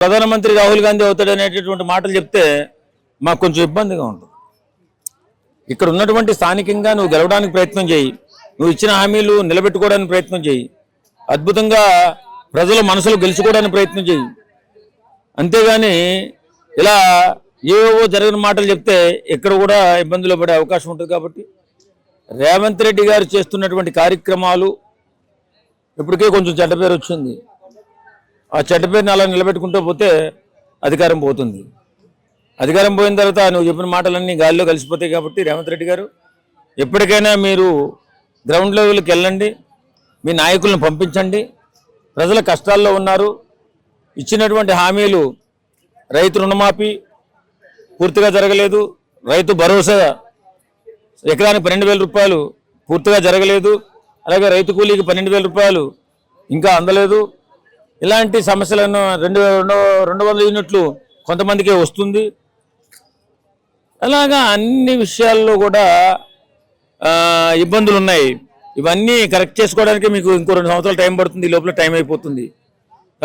ప్రధానమంత్రి రాహుల్ గాంధీ అవుతాడు అనేటటువంటి మాటలు చెప్తే మాకు కొంచెం ఇబ్బందిగా ఉంటుంది. ఇక్కడ ఉన్నటువంటి స్థానికంగా నువ్వు గెలవడానికి ప్రయత్నం చేయి, నువ్వు ఇచ్చిన హామీలు నిలబెట్టుకోవడానికి ప్రయత్నం చేయి, అద్భుతంగా ప్రజల మనసులు గెలుచుకోవడానికి ప్రయత్నం చేయి. అంతేగాని ఇలా ఏవో జరిగిన మాటలు చెప్తే ఎక్కడ కూడా ఇబ్బందులు పడే అవకాశం ఉంటుంది. కాబట్టి రేవంత్ రెడ్డి గారు చేస్తున్నటువంటి కార్యక్రమాలు ఇప్పటికే కొంచెం చెడ్డ పేరు వచ్చింది. ఆ చెడ్డ పేరుని అలా నిలబెట్టుకుంటూ పోతే అధికారం పోతుంది. అధికారం పోయిన తర్వాత నువ్వు చెప్పిన మాటలన్నీ గాలిలో కలిసిపోతాయి. కాబట్టి రేవంత్ రెడ్డి గారు ఎప్పటికైనా మీరు గ్రౌండ్ లెవెల్కి వెళ్ళండి, మీ నాయకులను పంపించండి. ప్రజల కష్టాల్లో ఉన్నారు. ఇచ్చినటువంటి హామీలు రైతు రుణమాఫీ పూర్తిగా జరగలేదు, రైతు భరోసా ఎకరానికి 12,000 రూపాయలు పూర్తిగా జరగలేదు, అలాగే రైతు కూలీకి 12,000 రూపాయలు ఇంకా అందలేదు. ఇలాంటి సమస్యలను 200 యూనిట్లు కొంతమందికే వస్తుంది. అలాగా అన్ని విషయాల్లో కూడా ఇబ్బందులు ఉన్నాయి. ఇవన్నీ కరెక్ట్ చేసుకోవడానికి మీకు ఇంకో 2 సంవత్సరాలు టైం పడుతుంది. ఈ లోపల టైం అయిపోతుంది.